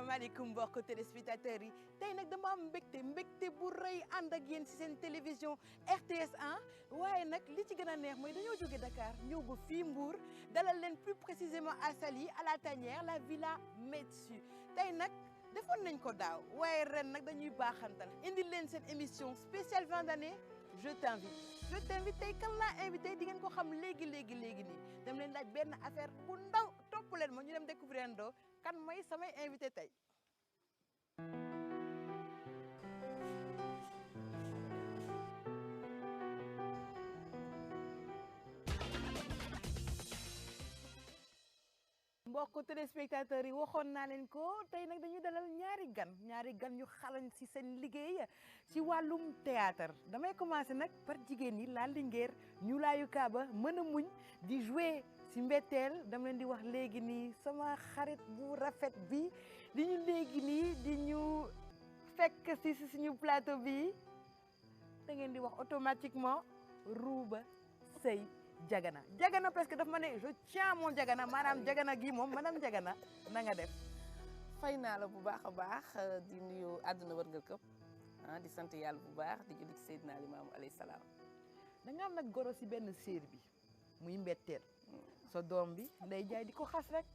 asalaamaaleykum mbokk téléspectateurs yi tey nag dama am mbégte bu rëy ànd ak yéen ci seen télévision RTS 1 waaye nag li ci gën a neex mooy dañoo jóge Dakar ñëw ba fii Mbour dalal leen plus précisément à Saly à la tanière la villa Metsu tey nag defoon nañ ko daaw waaye ren nag dañuy baaxantal indil leen seen émission spéciale fin d'année je t'invite tey kan laa invité di ngeen ko xam léegi nii dem leen laaj benn affaire bu ndaw topp leen ma ñu dem découvrir ndoo kan mooy samay invité tey. mbokk téléspectateurs yi waxoon naa leen ko tey nag dañuy dalal ñaari gan yu xalañ ci seen liggéey ci wàllum théâtre damay commencer nag par jigéen ñi la Linguère ñu laayu kaaba mën a muñ di jouer ci mbetteel dama leen di wax léegi nii sama xarit bu rafet bi di ñu léegi nii di ñu fekk ci suñu plateau bi da ngeen di wax automatiquement Rouba Seye Jagana parce que daf ma ne je tiens mon Jagana maanaam Jagana gi moom madame Jagana na nga def. fay naa la bu baax a baax di nuyu àdduna wërngal këpp di sant yàlla bu baax di julli ci Seydina Limaamu alayhi salaam. da nga am nag goro ci benn série bi muy mbetteel sa doom bi nday jaay di ko xas rek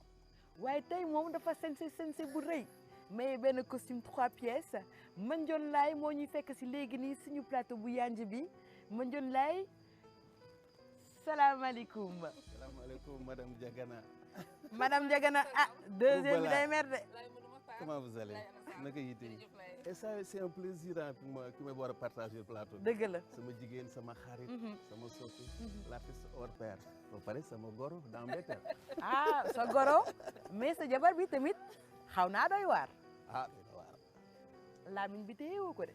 waaye tey moom dafa sense bu rëy mais benn costume 3 pièces Mandione Laye moo ñuy fekk ci léegi nii suñu plateau bu yanj bi Mandione Laye. salaamaaleykum. salaamaaleykum madame Jagana. madame Jagana ah deuxième bi day mer de. comment vous allez. naka yitte et ça c'est un plaisir ki may war a partager le plateau. dëgg la sama jigéen sama xarit. sama soppi. l'artiste hors pair. ba pare sama goro dans mbetteel. ah sa goro mais sa jabar bi tamit xaw naa doy waar. ah doy na waar. laamin bi téye woo ko de.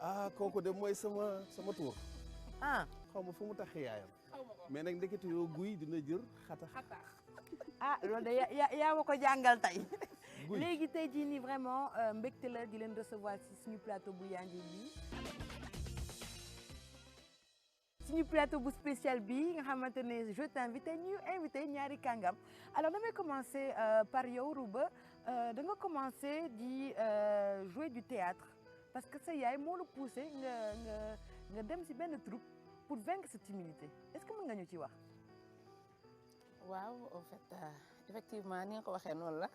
ah kooku de mooy sama tour. ah xaw ma fu mu taxee yaayam. mais nag ndekete yoo guy dina jër xatax. ah loolu de yaa ma ko jàngal tey. léegi tey jii nii vraiment mbégte la di leen recevoir ci suñu plateau bu yanj bi. suñu plateau bu spécial bi nga xamante ne je t'invite ñu invité ñaari kàngam alors damay commencer par yow Rouba da nga commencer di jouer du théâtre parce que sa yaay moo la poussé nga dem ci benn troupe pour vaincre cette timidité est-ce que mën nga ñu ci wax. waaw en fait effectivement ni nga ko waxee noonu la.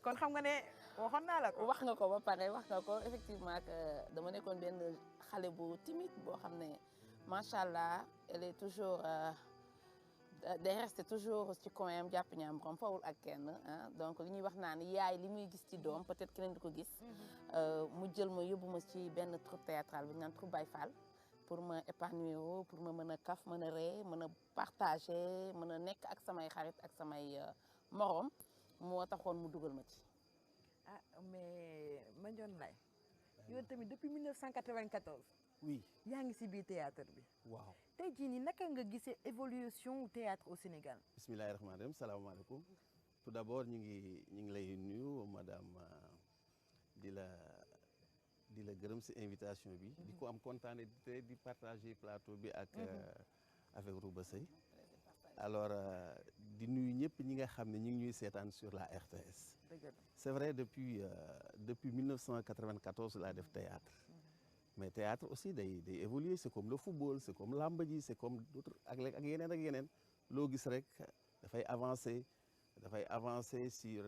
kon xam nga ne waxoon naa la ko. wax nga ko ba pare wax nga ko effectivement que dama nekkoon benn xale bu timide boo xam ne macha allah elle est toujours day rester toujours ci coin am jàpp ñaam fawul ak kenn donc li ñuy wax naan yaay li muy gis ci doom peut-être keneen di ko gis. mu jël ma yóbbu ma ci benn troupe théâtrale bu ñu naan troupe Baye Fall. pour ma épanouir pour ma mën a kaf mën a ree mën a partager mën a nekk ak samay xarit ak samay morom moo taxoon mu dugal ma ci. ah mais Mandione Laye yow tamit depuis 1994. oui yaa ngi ci biir théâtre bi. waaw tey jii nii naka nga gisee évolution théâtre au Sénégal. bismillahi rahmaani rahim salaamaaleykum tout d'abord ñu ngi lay nuyu madame di la gërëm ci invitation bi. di ko am kontaan di partager plateau bi ak avec Rouba Seye. alors di nuyu ñëpp ñi nga xam ne ñu ngi ñuy seetaan sur la RTS. c'est vrai depuis 1994 laa def théâtre. mais théâtre aussi day évoluer c'est comme le football c'est comme làmb ji c'est comme d'autres ak yeneen loo gis rek dafay avancer sur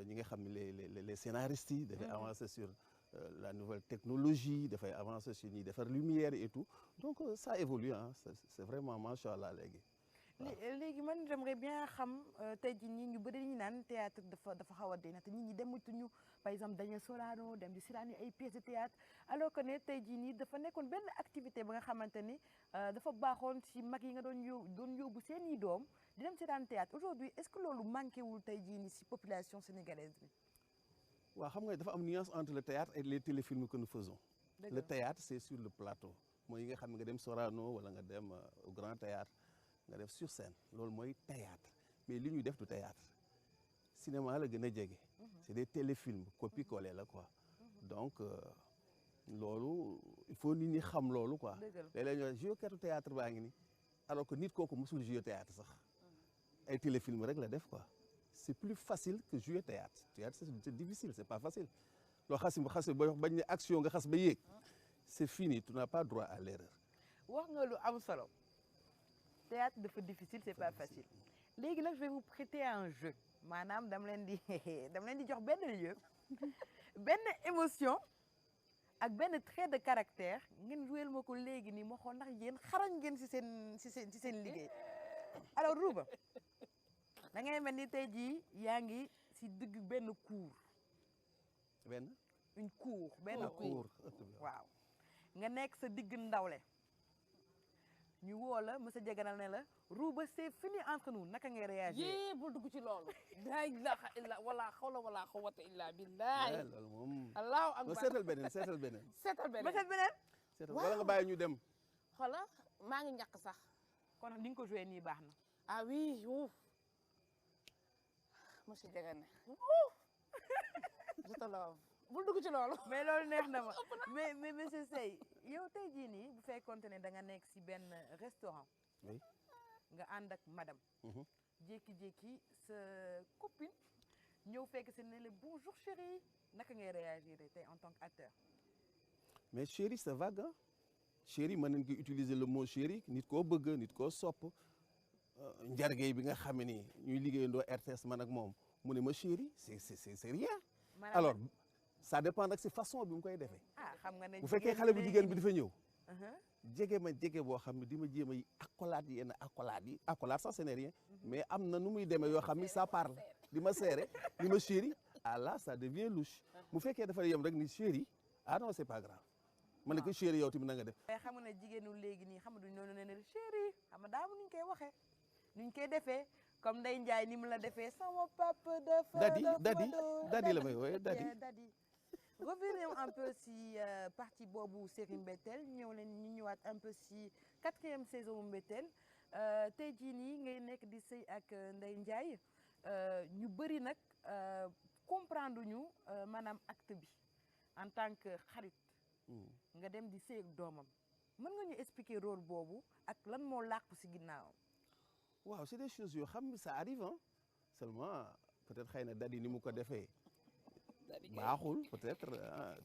ñi nga xam ne les scénaristes yi dafay avancer sur la nouvelle technologie dafay avancer sur ñuy defar lumière et tout donc ça évolue c'est vraiment macha allah léegi. léegi man j'aimerais bien xam tey jii ñi ñu bëri ñu naan théâtre dafa xaw a dee te nit ñi dematuñu par exemple Daniel Sorano dem di seetaan ay pièces de théâtre alors que ne tey jii nii dafa nekkoon benn activité ba nga xamante ni dafa baaxoon ci mag yi nga doon yóbbu seen i doom di dem seetaan théâtre aujourd'hui est-ce que loolu manqué wul tey jii nii ci population sénégalaise bi. waaw xam nga dafa am nuance entre le théâtre et les téléfilms que nous faisons. le théâtre c'est sur le plateau mooy yi nga xam ne nga dem Sorano wala nga dem au Grand Théâtre nga def sur scène loolu mooy théâtre mais li ñuy def du théâtre cinéma la gën a jege. c'est des téléfilms copie-collé la quoi. donc loolu il faut nit ñi xam loolu quoi. léeg-léeg ñu joué katu théâtre baa ngi ni alors que nit kooku musul joué théâtre sax ay téléfilm rek la def quoi c'est plus facile que jouer théâtre. Théâtre, c'est difficile, c'est pas facile. loo xas ba bañ ne action nga xas ba yéeg c'est fini, tu n'as pas droit à l'erreur. wax nga lu am solo théâtre dafa difficile c'est pas facile léegi nag je vais vous prêter un jeu maanaam dama leen di jox benn lieu benn émotion ak benn trait de caractère ngeen jouer ma ko léegi nii ma xool ndax yéen xarañ ngeen ci seen liggéey alors Rouba da ngay mel ni tey jii yaa ngi ci digg benn cour une cour benn cour waaw nga nekk sa digg ndawle ñu woo la monsieur Diaganal ne la Rouba c'est fini entre nous naka ngay réagir. yee bul dugg ci loolu. la ilaha illa wala xawla wala quwwata illa billahi. loolu moom. allahu akbar seetal beneen. ma seet beneen. wala nga bàyyi ñu dem. xoola maa ngi ñàkk sax. kon ni nga ko joué nii baax na. ah oui ouf monsieur Diaganal. je te love. bul dugg ci loolu. mais loolu neex na ma mais monsieur Seye yow tey jii nii bu fekkoonte ne da nga nekk si benn restaurant. oui. nga ànd ak madame. jékki-jékki sa copine ñëw fekk si ne la bonjour chérie naka ngay réagir tey en tant qu'acteur. mais chérie c'est vague ah. chérie mën nañ ko utiliser le mot chérie nit koo bëgg nit koo sopp njargey bi nga xam ni ñuy liggéeyandoo RTS man ak moom mu ne ma chérie c'est rien. alors ça dépend nag si façon bi mu koy defee. xam nga ne bu fekkee xale bu jigéen bi dafa ñëw. jege ma jege boo xam ne di ma jéem a accolade yenn accolade ça ce n'est rien. mais am na nu muy demee yoo xam ni ça parle di ma serré di ma chérie ah là ça devient louche bu fekkee dafa yem rek ni chérie ah non c'est pas grave. man ne ko chérie yow tamit na nga def. mais xam nga ne jigéenu léegi nii xam nga duñ noonu ne ne chérie xam nga daa nuñ koy waxee nuñ koy defee comme Ndeye Ndiaye ni mu la defee sama papa dafa. dadi la may wooye dadi. revenons un peu si partie boobu série Mbetteel ñu ñëwaat un peu si 4e saison Mbetteel tey jii nii ngay nekk di sëy ak Ndeye Ndiaye ñu bëri nag comprendre ñu maanaam acte bi en tant que xarit. nga dem di sëy ak doomam mën nga ñu expliquer rôle boobu ak lan moo làqu si ginnaawam. waaw c'est des choses yoo xam ne ça arrive hein seulement peut-être xëy na dadi ni mu ko defee. baaxul peut-être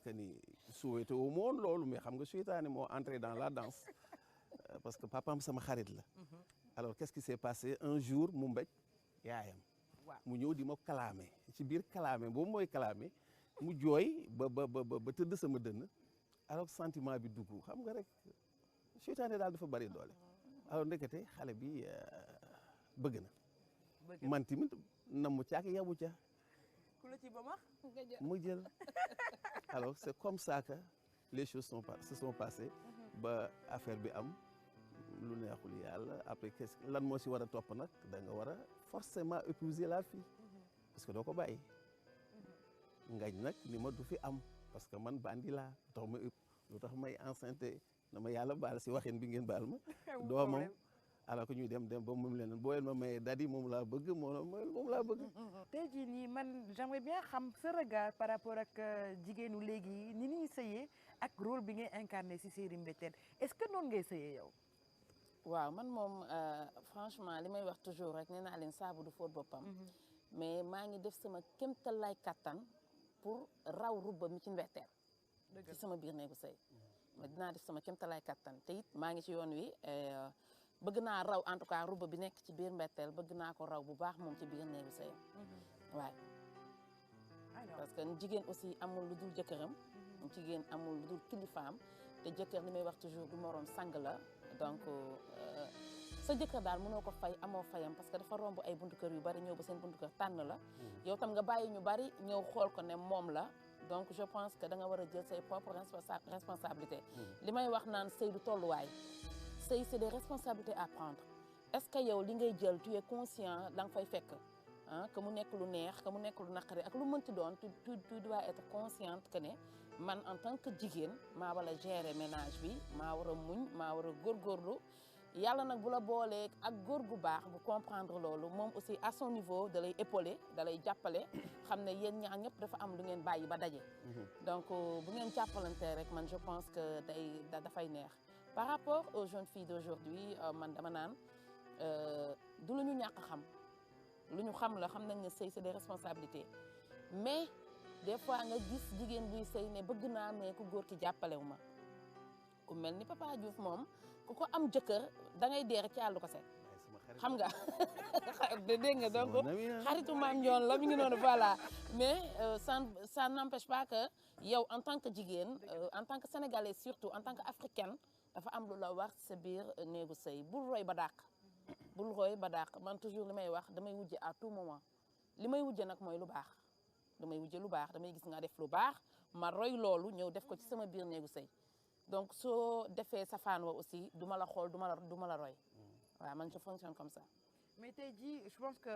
que ni souhaité wu moon loolu mais xam nga seytaane moo entré dans la danse parce que papaam sama xarit la. alors qu'est-ce qui s'est passé un jour mu mbéj yaayam. mu ñëw di ma kalaame ci biir kalaame boobu mooy kalaame mu jooy ba tëdd sama dënn. alors sentiment bi dugg xam nga rek seytaane daal dafa bari doole alors ndekete xale bi bëgg na man tamit namu caak yabu ca ku la ci ba max mu jël alors c'est comme ça que les choses se sont passées ba affaire bi am lu neexul yàlla après lan moo si war a topp nag da nga war a forcément épouser la fille parce que doo ko bàyyi ngañ nag ni ma du fi am parce que man bandi laa lu tax may enceinte na ma yàlla baal si waxin bi ngeen baal ma doomam alors que ñuy dem ba moom leneen boo leen ma mayee dadi moom laa bëgg moom laa bëgg. tey jii nii man j'aimerais bien xam sa regard par rapport ak jigéenu léegi ni ñuy sëyee ak rôle bi ngay incarné si série Mbetteel est-ce que noonu ngay sëyee yow. waaw man moom franchement li may wax toujours rek nee naa leen saabu du fóot boppam. mais maa ngi def sama kéemtalaay kattan pour raw Rouba mi ci Mbetteel. ci sama biir néegu sëy ma dinaa def sama kéemtalaay kattan te it maa ngi ci yoon wi bëgg naa raw en tout cas Rouba bi nekk ci biir Mbetteel bëgg naa ko raw bu baax moom ci biir néegu sëy waaye parce que jigéen aussi amul lu dul jëkkëram jigéen amul lu dul kilifaam te jëkkër li may wax toujours du moroom sang la donc sa jëkkër daal mënoo ko fay amoo fayam parce que dafa romb ay buntu kër yu bari ñëw ba seen buntu kër tànn la yow tam nga bàyyi ñu bari ñëw xool ko ne moom la donc je pense que da nga war a jël say propres responsabilités li may wax naan sëy du tolluwaay sëy c'est des responsabilités à prendre est-ce que yow li ngay jël tu es conscient da nga fay fekk ah que mu nekk lu neex que mu nekk lu naqari ak lu mënti doon tu dois être consciente que ne man en tant que jigéen maa war a gérer ménage bi maa war a muñ maa war a góorgóorlu yàlla nag bu la boolee ak góor gu baax bu comprendre loolu moom aussi à son niveau da lay épauler da lay jàppale xam ne yéen ñaar ñëpp dafa am lu ngeen bàyyi ba daje. donc bu ngeen jàppalante rek man je pense que dafay neex. par rapport aux jeunes filles d'aujourd'hui man dama naan du lu ñu ñàkk xam lu ñu xam la xam nañ ne sëy c'est des responsabilités mais des fois nga gis jigéen buy sëy ne bëgg naa mais ku góor ki jàppalewu ma ku mel ni Papa Diouf moom ku ko am jëkkër da ngay dee rek ci àllu ko set xam nga dégg nga donc xaritu maam ñoon la mi ngi noonu voilà mais ça n'empêche pas que yow en tant que jigéen en tant que sénégalaise surtout en tant que africaine dafa am lu la war sa biir néegu sëy bul roy ba dàq bul roy ba dàq man toujours li may wax damay wujje à tout moment li may wujje nag mooy lu baax damay wujje lu baax damay gis nga def lu baax ma roy loolu ñëw def ko ci sama biir néegu sëy donc soo defee safaan wa aussi du ma la xool du ma la roy waaw man je fonctionne comme ça. mais tey jii je pense que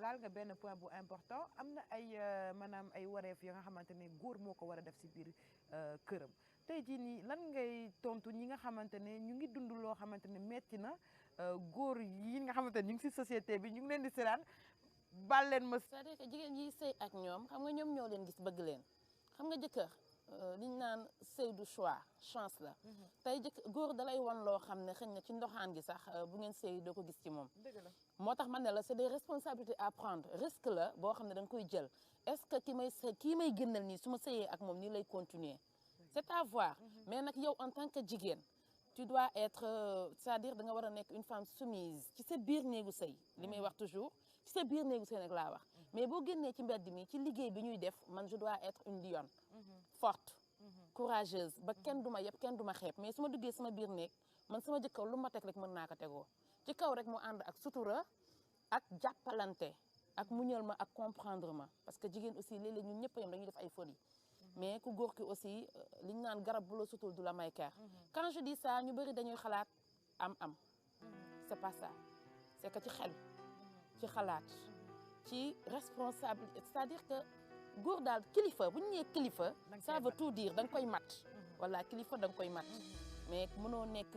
laal nga benn point bu important am na ay maanaam ay wareef yoo nga xamante ne góor moo ko war a def si biir këram tey jii nii lan ngay tontu ñi nga xamante ne ñu ngi dund loo xamante ne metti na góor yi nga xamante ne ñu ngi si société bi ñu ngi leen di seetaan bal leen ma. c'est-à-dire que jigéen yi sëy ak ñoom xam nga ñoom ñoo leen gis bëgg leen xam nga jëkkër li ñu naan sëy du choix chance la tey góor dalay wan loo xam ne xëy na ci ndoxaan gi sax bu ngeen sëy doo ko gis ci moom moo tax man ne la c'est des responsabilités à prendre risque la boo xam ne da nga koy jël est-ce que kii may gënal nii su ma sëyee ak moom nii lay continuer c'est à voir mais nag yow en tant que jigéen tu dois être c'est-à-dire da nga war a nekk une femme soumise ci sa biir néegu sëy li may wax toujours ci sa biir néegu sëy nag laa wax mais boo génnee ci mbedd mi ci liggéey bi ñuy def man je dois être une lionne forte courageuse ba kenn du ma yeb kenn du ma xeeb mais su ma duggee sama biir néeg man sama jëkkër lu ma teg rek mën naa ko tegoo ci kaw rek mu ànd ak sutura ak jàppalante ak muñal ma ak comprendre ma parce que jigéen aussi léeg-léeg ñun ñëpp yam dañuy def ay folie mais ku góor ki aussi li ñu naan garab bu la sutul du la may ker quand je dis ça ñu bëri dañuy xalaat am c'est pas ça c'est que ci xel ci xalaat ci responsabilité c'est-à-dire que góor daal kilifa bu ñu nee kilifa ça veut tout dire da nga koy mat voilà kilifa da nga koy mat mais mënoo nekk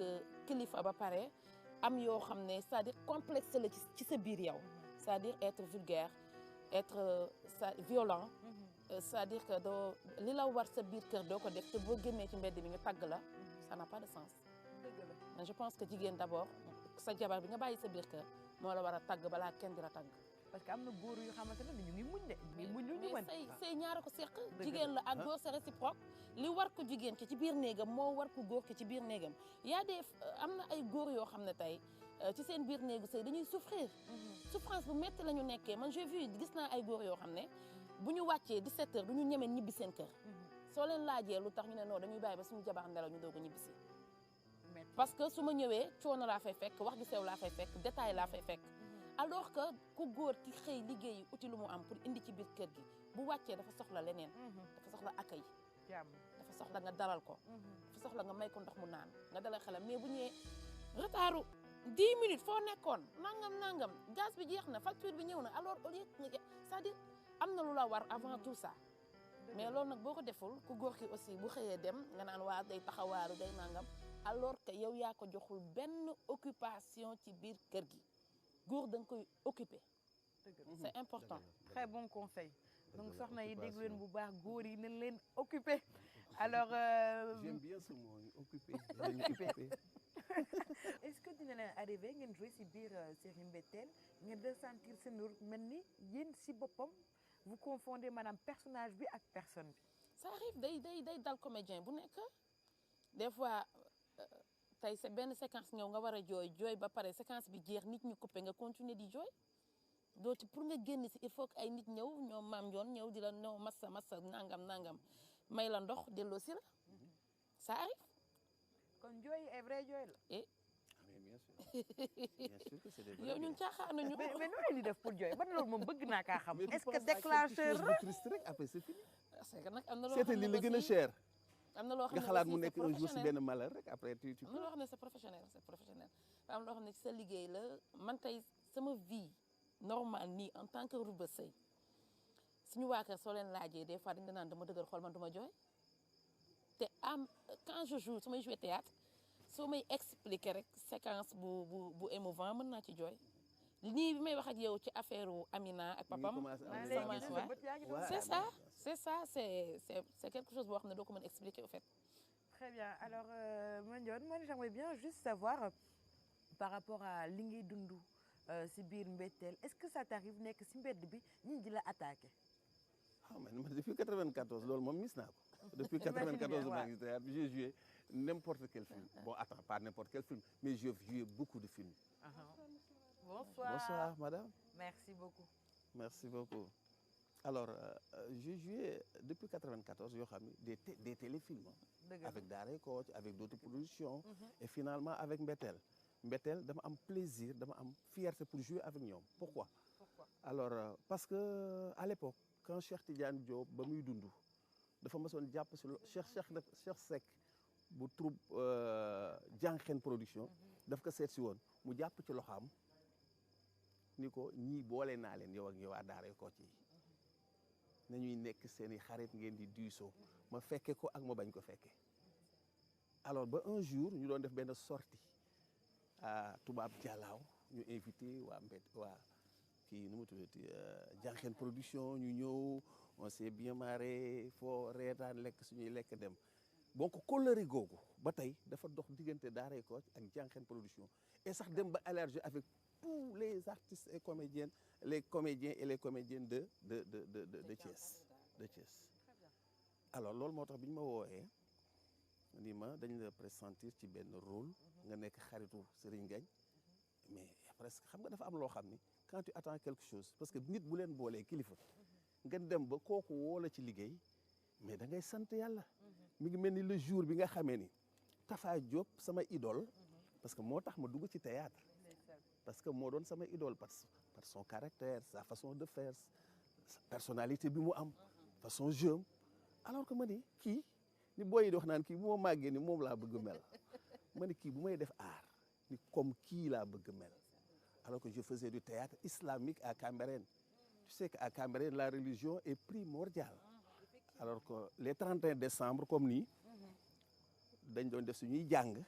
kilifa ba pare am yoo xam ne c'est-à-dire complexe la ci sa biir yow c'est-à-dire être vulgaire être violent c'est-à-dire que doo li la war sa biir kër doo ko def te boo génnee ci mbedd bi nga tagg la ça n'a pas de sens mais je pense que jigéen d'abord sa jabar bi nga bàyyi sa biir kër moo la war a tagg balaa kenn di la tagg parce que am na góor yu xamante ne ñu ngi muñ de ñu muñ lu ñu mën sëy ñaara ko seq jigéen la ak góor c'est réciproque li war ko jigéen ki ci biir néegam moo war ko góor ki ci biir néegam yaa def am na ay góor yoo xam ne tey ci seen biir néegu sëy dañuy souffrir souffrance bu métti la ñu nekkee man j'ai vu gis naa ay góor yoo xam ne bu ñu wàccee 17 heures du ñu ñemee ñibbi seen kër soo leen laajee lu tax ñu ne non dañuy bàyyi ba suñu jabar nelaw ñu doog a ñibbisi parce que su ma ñëwee coono laa fay fekk wax ju sew laa fay fekk détail laa fay fekk alors que ku góor ki xëy liggéeyi uti lu mu am pour indi ci biir kër gi bu wàccee dafa soxla leneen dafa soxla accueil dafa soxla nga dalal ko dafa soxla nga may ko ndox mu naan nga dalal xelam mais bu ñëwee retardu 10 minutes foo nekkoon nangam gaz bi jeex na facture bi ñëw na alors au lieu c'est-à-dire am na lu la war avant tout ça mais loolu nag boo ko deful ku góor ki aussi bu xëyee dem nga naan waa day taxawaaru day nangam alors que yow yaa ko joxul benn occupation ci biir kër gi góor da nga koy occuper c'est important très bon conseil donc soxna yi dégg leen bu baax góor yi nañ leen occuper alors j'aime bien ce mot occuper est-ce que dina leen arrivé ngeen joué si biir série Mbettel ngeen ressentir seen mel ni yéen si boppam vous confondez maanaam personnage bi ak personne bi ça arrive day dal comédien bu nekk des fois tey c'est benn séquence ñëw nga war a jooy ba pare séquence bi jeex nit ñu coupé nga continuer di jooy dooti pour nga génn si il faut que ay nit ñëw ñoom maam yoon ñëw di la ñëw massa nangam may la ndox delloo si la ça arrive kon jooy est vrai jooy la eh bien sûr que c'est des yow ñun caaxaanuñu mais nu leen di def pour jooy ban loolu moom bëgg naa kaa xam est-ce que penses à déclencheur quelque chose de triste rek après c'est fini c'est que nag am na loo seetal li la gën a cher am na loo xam nga ne xalaat mu aussi nekk c'est un jour si professionnel. benn malheur rek après tu am na loo xam ne c'est professionnel am loo xam ne ci sa liggéey la man tey sama vie normale nii en tant que Rouba Seye suñu waa kër soo leen laajee des fois dañu la naan dama dëgër xool man duma jooy te quand je joue su may jouer théâtre soo may expliquer rek séquence bu émouvant mën naa ci jooy nii bi may wax ak yow ci affaire Amina ak papam c'est ça c'est quelque chose boo xam ne doo ko mën expliquer au fait. Très bien alors Mandione moi j'aimerais bien juste savoir par rapport à li ngay dund si biir Mbetteel est-ce que ça t'arrive nekk si mbedd bi ñi di la attaqué. ah man depuis 94 loolu moom mis naa ko. depuis 94 maa ngi théâtre j'ai joué n'importe quel film. Bon attends pas n'importe quel film mais j'ai joué beaucoup de films. Bonsoir. Bonsoir madame. Merci beaucoup. Merci beaucoup. Alors j'ai joué depuis 94 yoo xam ne des téléfilms. Avec Daaray Kocc avec d'autres productions. Et finalement avec Mbetteel. Mbetteel dama am plaisir dama am fierté pour jouer avec ñoom. Pourquoi? Alors parce que à l'époque quand Cheikh Tidiane Diop ba muy dund dafa mësoon jàpp si Cheikh Seck bu troupe Jànqeen production daf ko seet si woon mu jàpp ci loxaam ni ko ñii boole naa leen yow ak yow waa Daaray Kocc yi nañuy nekk seen i xarit ngeen di diisoo ma fekke ko ak ma bañ ko fekke alors ba un jour ñu doon def benn sortie à Tubaab Jalaaw ñu invité waa kii nu mu tuddati Jànqeen production ñu ñëw on s'est bien marré foo reetaan lekk suñuy lekk dem donc kóllëre googu ba tey dafa dox diggante Daaray Kocc ak Jànqeen production et sax dem ba allergie avec tous les artistes et comédiennes les comédiens et les comédiennes de Thiès de Thiès alors loolu moo tax bi ñu ma wooyee ni ma dañ la pressentir ci benn rôle nga nekk xaritu Serigne Ngagne mais presque xam nga dafa am loo xam ni quand tu attends quelque chose parce que nit bu leen boolee kilifa nga dem ba kooku woo la ci liggéey mais da ngay sant yàlla mi ngi mel ni le jour bi nga xamee ni Tafa Diop sama idole parce que moo tax ma dugg ci théâtre parce que moo doon sama idole par son caractère sa façon de faire sa personnalité bi mu am façon jeu alors que ma ni kii ni booy yi di wax naan kii bu ma màggee ni moom laa bëgg mel ma ni kii bu may def art ni comme kii laa bëgg mel alors que je faisais du théâtre islamique à Cambérène tu sais qu'à Cambérène la religion est primordiale alors que les 31 décembre comme nii dañ doon def suñuy jàng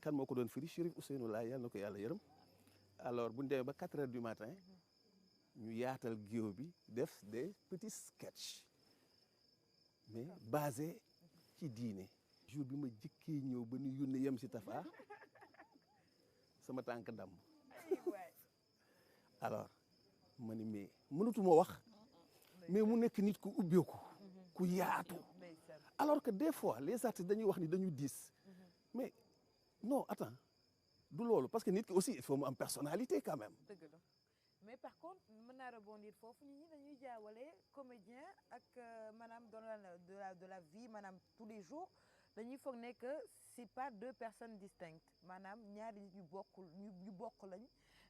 kan moo ko doon firi Chérif Ousseynou Laye yàlla na ko yàlla yërëm alors bu ñu demee ba 4 heures du matin ñu yaatal géew bi def des petits sketchs mais basé ci diine jour bi ma jëkkee ñëw ba ñu yónnee yem si Tafa sama tànk damm alors ma ni mais mënatuma wax mais mu nekk nit ku ubbeeku ku yaatu alors que des fois les artistes dañuy wax ni dañu diis mais non attends du loolu parce que nit ki aussi il faut mu am personnalité quand même. dëgg la mais par contre mën naa rebondir foofu nit ñi dañuy jaawale comédien ak maanaam dans de la vie maanaam tous les jours dañuy foog ne que c'est pas deux personnes distinctes maanaam ñaari nit ñu bokk lañ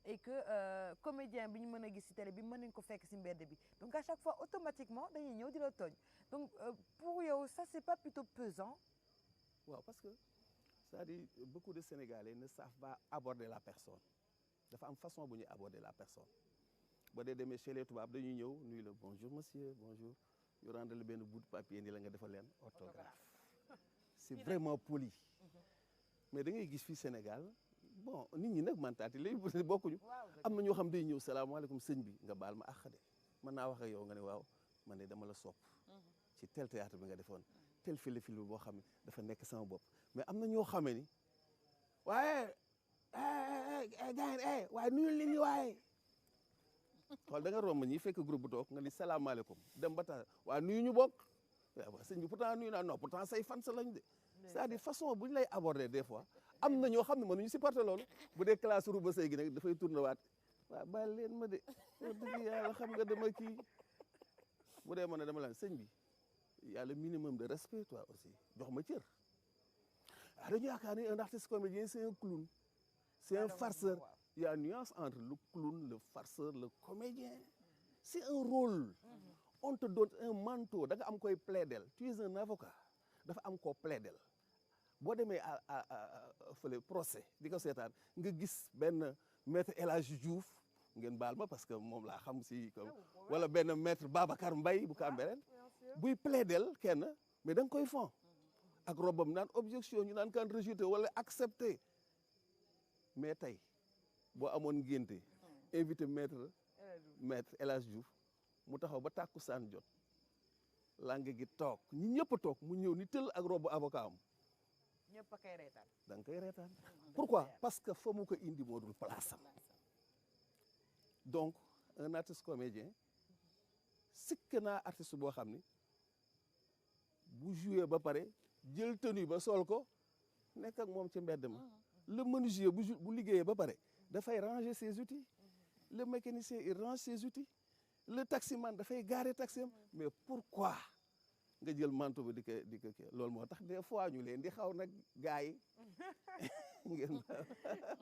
et que comédien bi ñu mën a gis ci télé bi mën nañ ko fekk ci mbedd bi donc à chaque fois automatiquement dañuy ñëw di la tooñ donc pour yow ça c'est pas plutôt pesant. waaw parce que c'est-à-dire beaucoup de Sénégalais ne savent pas aborder la personne dafa am façon bu ñuy aborder la personne ba dee demee chez les tubaab dañuy ñëw nuyu la bonjour monsieur bonjour ñu rendre le benn bout de papier ni la nga defal leen orthographe c'est vraiment poli mais da ngay gis fii Sénégal bon nit ñi nag mentalité lay bokkuñu am na ñoo xam day ñëw salaamaaleykum sëñ bi nga baal ma àq de mën naa wax ak yow nga ne waaw man de dama la sopp ci tel théâtre bi nga defoon tel film boo xam ne dafa nekk sama bopp mais am na ñoo xamee ni waaye gars waaye nuyul nit ñi waaye xool da nga romb ñi fekk groupe bu toog nga ni salaamaaleykum dem ba tax waaye nuyu ñu bokk waaw sëñ bi pourtant nuyu naa non pourtant say fan sa lañ de c'est-à-dire façon bu ñu lay aborder des fois am na ñoo xam ne mënuñu supporter loolu bu dee classe Rouba Seye gi nag dafay tourné waat waaw baal leen ma de wax dëgg yàlla xam nga dama kii bu dee ma ne dama laan sëñ bi y a le minimum de respect toi aussi jox ma cër ah dañu yaakaar ni un artiste comédien c'est un clown c'est un farceur il y a une nuance entre le clown le farceur le comédien c'est un rôle on te donne un manteau da nga am koy plaidel tu es un avocat dafa am koo plaidel boo demee fële procès di ko seetaan nga gis benn maître El Hadji Diouf ngeen baal ma parce que moom laa xam si comme wala benn maître Babacar Mbaye bu Cambérène buy plaidel kenn mais da nga koy fon ak robam naan objection ñu naan kan rejeté wala accepté mais tey boo amoon ngénte invité maître El Hadji Diouf mu taxaw ba tàkkusaan jot langue gi toog ñi ñëpp a toog mu ñëw ni tël ak robu avocat am ñëpp a koy reetaan da nga koy reetaan pourquoi parce que fa mu ko indi moo dul place am donc un artiste comédien sikk naa artiste boo xam ni bu joué ba pare jël tenue ba sol ko nekk ak moom ci mbedd ma le menuisier bu liggéeyee ba pare dafay ranger ses outils le mécanicien il range ses outils le taximan dafay garer taxi am mais pourquoi nga jël manteau bi di ko loolu moo tax des fois ñu leen di xaw nag gars yi ngeen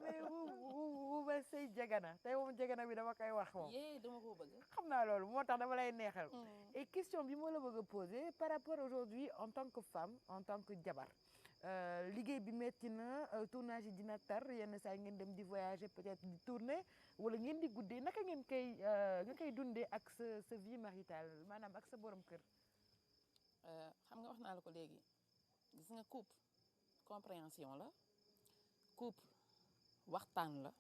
mais bu ba sëy jegana tey moom jegana bi dama koy wax moom dama ko bëgg xam naa loolu moo tax dama lay neexal et question bi ma la bëgg a poser par rapport aujourd'hui en tant que femme en tant que jabar liggéey bi metti na tournage yi dina tar yenn saa ngeen dem di voyager peut-être di tourner wala ngeen di guddee naka ngeen koy nga koy dundee ak sa vie maritale maanaam ak sa borom kër. xam nga wax naa la ko léegi gis nga couple compréhension la couple waxtaan la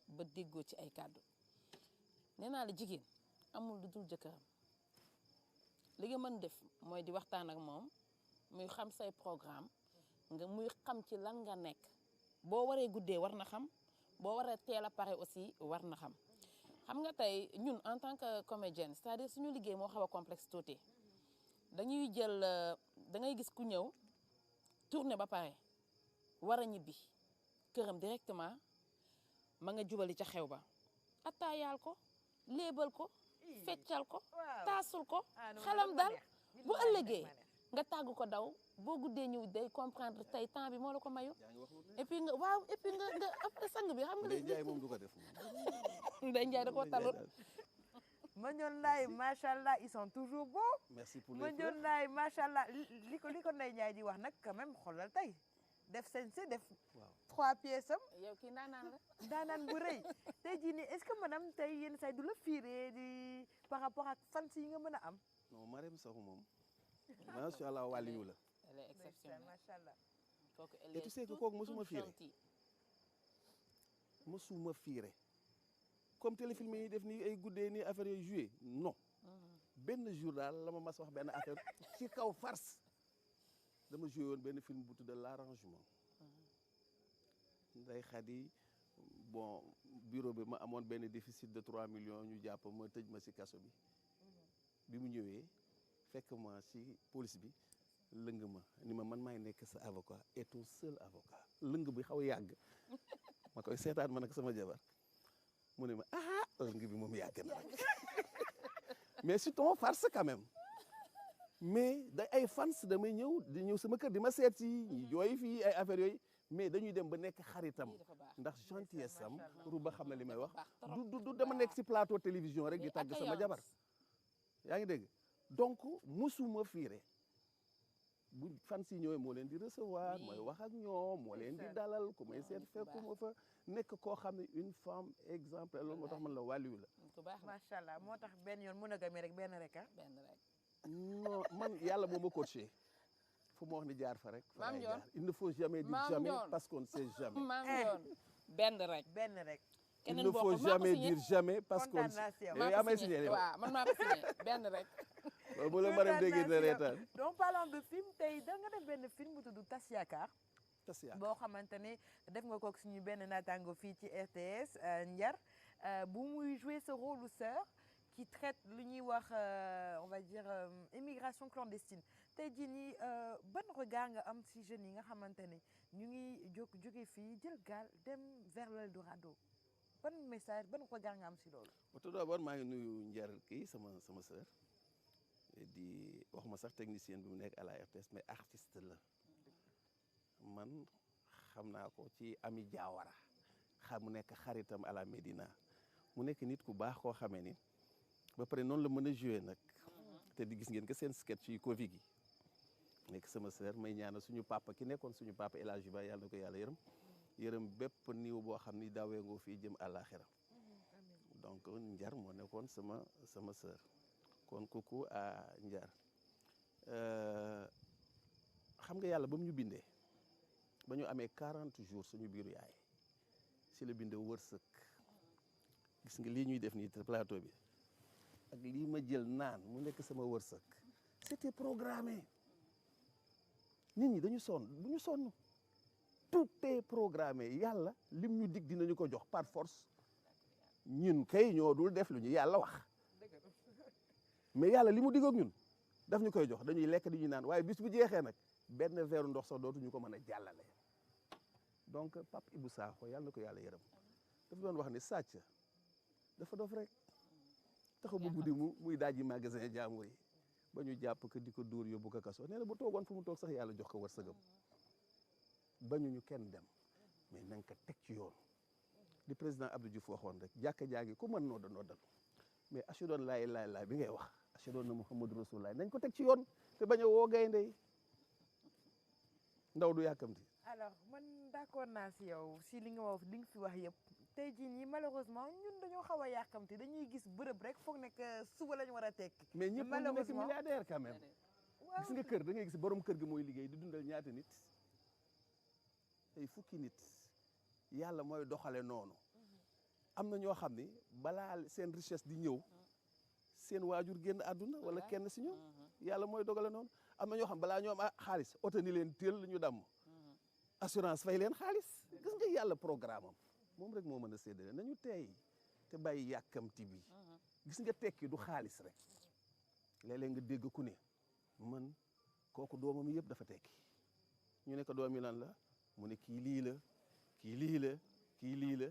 ba déggoo ci ay kàddu nee naa la jigéen amul lu dul jëkkëram li nga mën def mooy di waxtaan ak moom muy xam say programme nga muy xam ci lan nga nekk boo waree guddee war na xam boo waree teel a pare aussi war na xam nga tey ñun en tant que comédienne c'est-à-dire suñu liggéey moo xaw a complexe tuuti dañuy jël da ngay gis ku ñëw tourner ba pare war a ñibbi këram directement ma nga jubali ca xew ba attaayaal ko léebal ko feccal ko taasul ko xelam dal bu ëllëgee nga tàggu ko daw boo guddee ñëw day comprendre tey temps bi moo la ko mayu et puis nga après sang bi xam nga Ndeye Ndiaye moom du ko def Ndeye Ndiaye da koo talul Mandione Laye macha allah ils sont toujours beaux. merci pour les Mandione Laye macha allah li ko Ndeye Ndiaye di wax nag quand même xoolal tey def sañse def 3 pièces am. yow kii ndaanaan la. ndaanaan bu rëy tey jii nii est-ce que madame tey yenn say du la fiiree di par rapport ak fans yi nga mën a am. non Marème Sakho moom macha allah wàlliyu la. elle est exceptionnelle macha allah. kooku et tu sais que kooku mosuma fiire mosuma fiire comme téléfilm yi def nii ay guddee nii affaire yooyu joué non benn jour daal la ma mas wax benn affaire ci kaw farce dama joué woon benn film bu tudd l'arrangement Ndeye Khady bon bureau bi ma amoon benn déficit de 3 millions ñu jàpp ma tëj ma si kaso bi mu ñëwee fekk ma si police bi lëng ma ni ma man maay nekk sa avocat et ton seul avocat lëng bi xaw a yàgg ma koy seetaan ma nag sama jabar mu ne ma lëng bi moom yàgg na mais c'est ton farce quand même mais da ay fans damay ñëw sama kër di ma seet si ñi jooy fii ay affaires yooyu mais dañuy dem ba nekk xaritam ndax gentillesse am Rouba xam na li may wax du dama nekk si plateau télévision rek di tàgg sama jabar yaa ngi dégg donc musuma fiire bu fans yi ñëwee moo leen di recevoir mooy wax ak ñoom moo leen di dalal ku may seet fekkuma fa nekk koo xam ne une femme exemple loolu moo tax man la wàlliwu la macha allah moo tax benn yoon mën a gamee rek benn rek non man yàlla moo ma coaché fu ma wax ni jaar fa rek fa lay jaar il ne faut jamais dire jamais parce qu'on ne sait jamais benn rek il ne faut jamais dire jamais parce qu'on yaa may signé waaw man maa ko signé benn rek bu la Marème déggee na reetaan donc parlant de film tey da nga def benn film bu tudd Tas Yaakaar boo xamante ne def nga kook suñu benn naataango fii ci RTS Ndiar bu muy jouer ce rôle lu sœur qui traite lu ñuy wax on va dire immigration clandestine tey jii nii ban regard nga am si jeunes yi nga xamante ne ñu ngi jóge fii jël gaal dem vers l'Eldorado ban message ban regard nga am si loolu. tout d'abord maa ngi nuyu Ndiar kii sama sœur di waxuma sax technicien bi mu nekk à la RTS mais artiste la man xam naa ko ci Ami Diawara mu nekk xaritam à la Médina mu nekk nit ku baax koo xamee ni ba pare noonu la mën a jouer nag te di gis ngeen que seen sketch yi Covid gi nekk sama sœur may ñaanal suñu papa ki nekkoon suñu papa El Hadji Ba yàlla na ko yàlla yërëm bépp niw boo xam ni daawee ngoo fii jëm àllaaxira donc Ndiar moo nekkoon sama sœur kon coucou à Ndiar xam nga yàlla ba mu ñu bindee ba ñu amee 40 jours suñu biiru yaay si la bindee wërsëg gis nga lii ñuy def nii plateau bi ak lii ma jël naan mu nekk sama wërsëg c'était programmé nit ñi dañu sonn bu ñu sonn tout est programmé yàlla lim ñu dig dinañu ko jox par force ñun kay ñoo dul def lu ñu yàlla wax mais yàlla li mu digg ak ñun daf ñu koy jox dañuy lekk di ñu naan waaye bis bu jeexee nag benn verre ndox sax dootuñu ko mën a jàllale donc Pape Ibou Sakho yàlla na ko yàlla yërëm dafa doon wax ne sàcc dafa dof rek taxaw ba guddi muy daaji magasin jàmbur yi ba ñu jàpp ko di ko dóor yóbbu ko kaso nee na bu toogoon fu mu toog sax yàlla jox ko wërsëgam bañu ñu kenn dem mais na nga ko teg ci yoon di président Abdou Diouf waxoon rek jàkka jaagi ku mën noddal mais ashhadu an laa ilaaha illallaah bi ngay wax ashhadu anna Muhammadu Rasulullah nañ ko teg ci yoon te bañ a woo gaynde yi ndaw du yàkkamti. alors man d'accord naa si yow si li nga wax li nga fi wax yëpp tey jii nii malheureusement ñun dañoo xaw a yàkkamti dañuy gis bërëb rek foog nekk suba lañu war a tekki. mais ñëpp ñu nekk milliardaire quand même. gis nga kër da ngay gis borom kër gi mooy liggéey di dundal ñaata nit ay fukki nit yàlla mooy doxale noonu am na ñoo xam ni balaa seen richesse di ñëw seen waajur génn àdduna wala kenn si ñoom yàlla mooy dogale noonu am na ñoo xam balaa ñoo am xaalis oto ni leen teel ñu damm assurance fay leen xaalis gis nga yàlla programme am moom rek moo mën a séddale nañu teey te bàyyi yàkkamti bi gis nga tekki du xaalis rek léeg-léeg nga dégg ku ne man kooku doomam yëpp dafa tekki ñu ne ko doom yi lan la mu ne kii lii la kii lii la kii lii la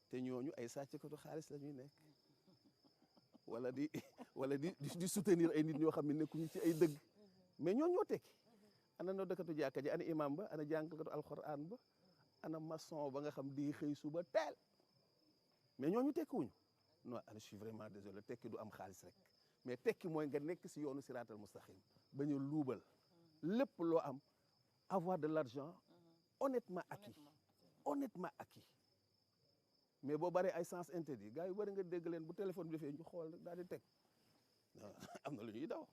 te ñooñu ay sàcckatu xaalis la ñuy nekk wala di soutenir ay nit ñoo xam ne nekkuñu ci ay dëgg mais ñooñu ñoo tekki ana noddakatu jàkka ji ana imam ba ana jàngalkatu alxuraan ba ana maçon ba nga xam di xëy suba teel mais ñooñu tekkiwuñu non je suis vraiment désolé tekki du am xaalis rek mais tekki mooy nga nekk si yoonu siraatal mustaqim bañ a luubal lépp loo am avoir de l'argent honnêtement acquis mais boo baree ay sens interdit gars yu bari nga dégg leen bu téléphone bi defee ñu xool rek daal di teg am na lu ñuy daw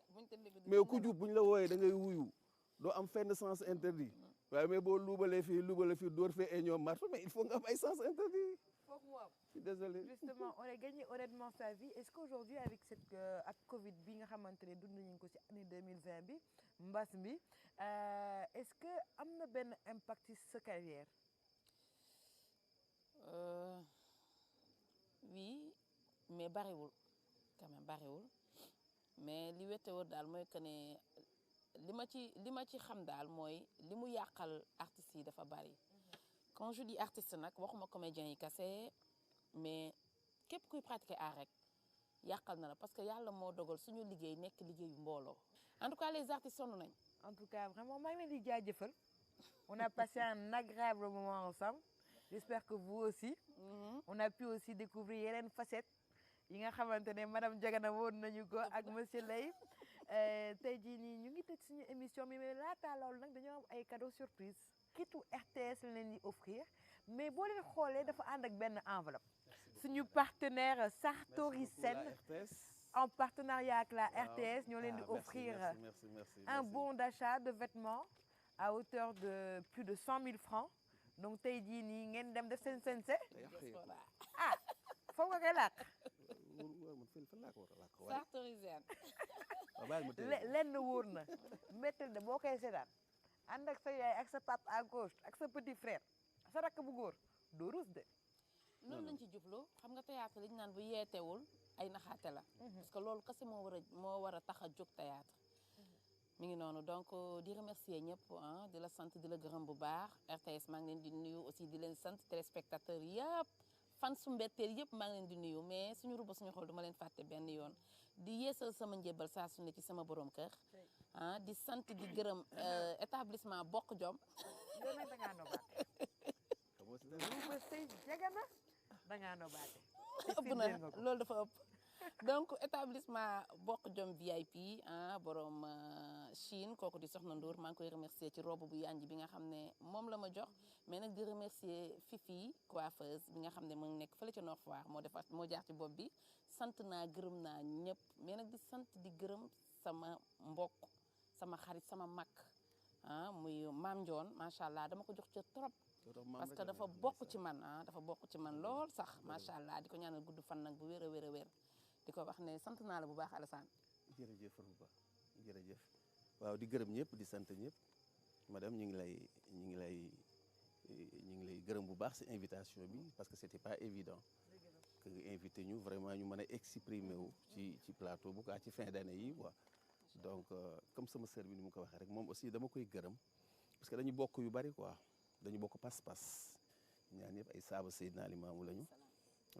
mais ku jub bu ñu la wooyee da ngay wuyu doo am fenn sens interdit waaye mais boo luubalee fii dóor fee et ñoom marto mais il faut nga am ay sens interdit. foog mu am. Je suis désolé. Justement, on a gagné honnêtement sa vie. Est-ce qu'aujourd'hui avec cette ak Covid bi nga xamante ne dund nañu ko ci année 2020 bi mbas bi est-ce que am na benn impact ci sa carrière? Oui, mais bariwul quand même bariwul mais li wétewoo daal mooy que ne li ma ci xam daal mooy li mu yàqal artistes yi dafa bari. Quand je dis artiste nag waxuma comédien yi kase mais képp kuy pratiquer art rek yàqal na la parce que yàlla moo dogal suñu liggéey nekk liggéeyu mbooloo. En tout cas les artistes sonn nañ. En tout cas vraiment maa ngi leen di jaajëfal. On a passé un agréable moment ensemble. J'espère que vous aussi. On a pu aussi découvrir yeneen facettes yi nga xamante ne madame Diagana woon nañu ko ak monsieur Lay. Tey jii nii ñu ngi tëj suñu émission bi mais laata loolu nag dañoo am ay cadeaux surprise. kitu RTS la leen di offrir mais boo leen xoolee dafa ànd ak benn enveloppe. suñu partenaire Sartori Sen en partenariat avec la RTS ñoo leen di offrir un bon d'achat de vêtements à hauteur de plus de 100 000 francs. Donc tey jii nii ngeen dem def seen sense ah foog nga koy làkk Sartori Sen lenn wóor na méttal de boo koy seetaan ànd ak sa yaay ak sa papa à gauche ak sa petit frère sa rakk bu góor doo rus de loolu lañ ci jublu xam nga théâtre li ñu naan bu yeetewul ay naxaate la parce que loolu kese moo war a tax a jóg théâtre mi ngi noonu donc di remercier ñëpp di la sant di la gërëm bu baax RTS maa ngi leen di nuyu aussi di leen sant téléspectateurs yëpp fan su mbetteel yëpp maa ngi leen di nuyu mais suñu ruba suñu xol duma leen fàtte benn yoon di yeesal sama njébal saa su ne ci sama borom kër di sant di gërëm établissement Bokk Jom ëpp na loolu dafa ëpp donc établissement Bokk Jom VIP borom Chine kooku di Soxna Ndour maa ngi koy remercier ci robe bu yanj bi nga xam ne moom la ma jox mais nag di remercier Fifi coiffeuse bi nga xam ne mu ngi nekk fële ca Nord Foire moo jaar ci bopp bi sant naa gërëm naa ñëpp mais nag di sant di gërëm sama mbokk sama xarit sama mag muy Maam Ndione macha allah dama ko jox ca trop parce que dafa bokk ci man dafa bokk ci man lool sax macha allah di ko ñaanal gudd fan nag bu wér a wér a wér di ko wax ne sant naa la bu baax Alassane. jërëjëf Rouba jërëjëf waaw di gërëm ñëpp di sant ñëpp madame ñu ngi lay gërëm bu baax ci invitation bi parce que c'était pas évident que nga invité ñu vraiment ñu mën a exprimer wu ci plateau bu quoi ci fin d'année yi quoi donc comme sama sœur bi ni mu ko waxee rek moom aussi dama koy gërëm parce que dañu bokk yu bari quoi dañu bokk pas-pas ñaan yëpp ay saaba Seydina Limaamu lañu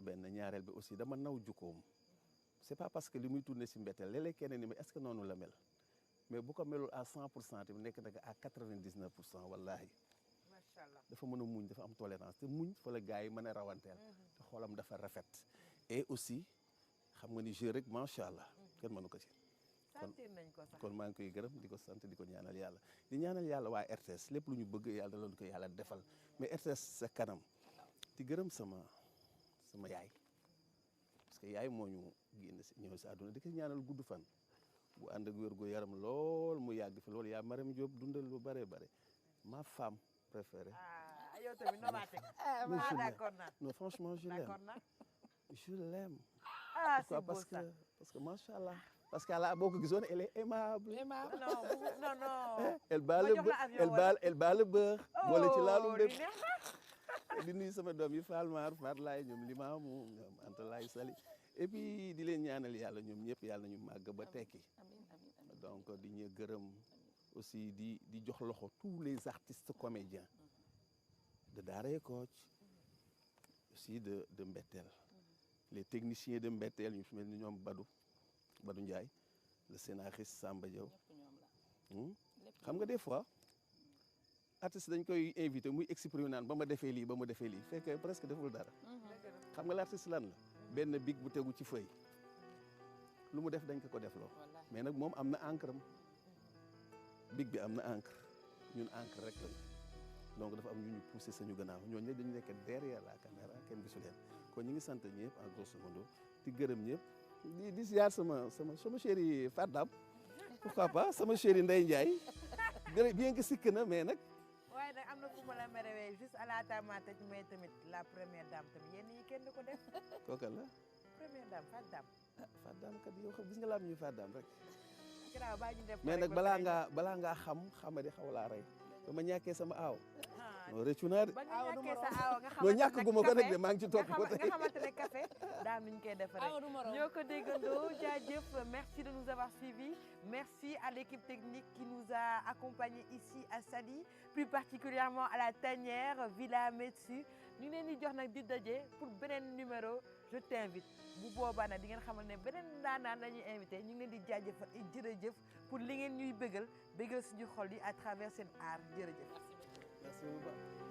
benn ñaareel bi aussi dama naw jukkoom c'est pas parce que li muy tourné si mbetteel léeg-léeg keneen ni mais est-ce que noonu la mel mais bu ko melul à 100% tamit nekk nag à 99% wallaahi macha allah dafa mën a muñ dafa am tolérance te muñ fa la gars yi mën a rawanteel te xoolam dafa rafet et aussi xam nga ni jeu rek macha allah kenn mënu ko ci sentir nañ ko sax kon maa ngi koy gërëm di ko sant di ko ñaanal yàlla di ñaanal yàlla waa RTS lépp lu ñu bëgg yàlla loolu ko yàlla defal mais RTS sa kanam di gërëm sama yaay parce que yaay moo ñu génn si ñëw si àdduna di ko ñaanal gudd fan bu ànd ak wér gu yaram lool mu yàgg fi loolu yaa Maram Diop dundal lu bare bare ma femme préférée. ah yow tamit nobaate ko. Mais je l'aime. d'accord naa. non franchement je l'aime d'accord naa. je l'aime. ah c'est Pourquoi? beau ça. parce que macha allah parce que là boo ko gisoon elle est aimable. non non non. elle bat Ma le jox la avion wala? elle bat le beurre. boole ci laalum oh bépp. li neex na. di nuyu sama doom yi Fall Mar Faat Laay ñoom Limaamu ñoom Anta Laay Sali et puis di leen ñaanal yàlla ñoom ñëpp yàlla ñu màgg ba tekki donc di ñu gërëm aussi di jox loxo tous les artistes comédiens de Daaray Kocc aussi de Mbetteel les techniciens de Mbetteel ñu fi mel ni ñoom Badou Ndiaye le scénariste Samba Diaw xam nga des fois artiste dañ koy invité muy exprimer naan ba ma defee lii fekk presque deful dara xam nga l'artiste lan la benn big bu tegu ci feuille lu mu def dañ ko def loo mais nag moom am na encre am big bi am na encre ñun encre rek lañ donc dafa am ñu poussé sañu gannaaw ñooñu dañu nekk derrière la caméra kenn gisu leen kon ñu ngi sant ñëpp en grosso modo di gërëm ñëpp di ziar sama chéri Fadam pourquoi pas sama chéri Ndeye Ndiaye bien que sikk na mais nag waaye nag am na fu ma la merewee juste à la tamate mais tamit la première dame tamit yéen ñi kenn du ko def. kooka la première dame Fadam. ah Fadam kat yow xam gis nga laa am ñuy Fadam rek. Kiraaw baa ñu def mais nag balaa ngaa xamadi xaw laa rey ba ma ñàkkee sama aaw. non rëccu naa de. ba nga ñàkkee sa aaw nga non ñàkk gu ma ko nag de maa ngi ci topp ba tey nga xamante ne café daam nuñ koy defaree. ñoo ko déggandoo jaajëf merci de nous avoir suivis merci à l'équipe technique qui nous a accompagnés ici à Saly plus particulièrement à la tanière Villa Metsu ñu ngi leen di jox nag di daje pour beneen numéro je t'invite bu boobaa nag di ngeen xamal ne beneen daanaan la ñuy invité ñu ngi leen di jaajëfal et jërëjëf pour li ngeen ñuy bégal suñu xol yi à travers seen art jërëjëf. Merci beaucoup.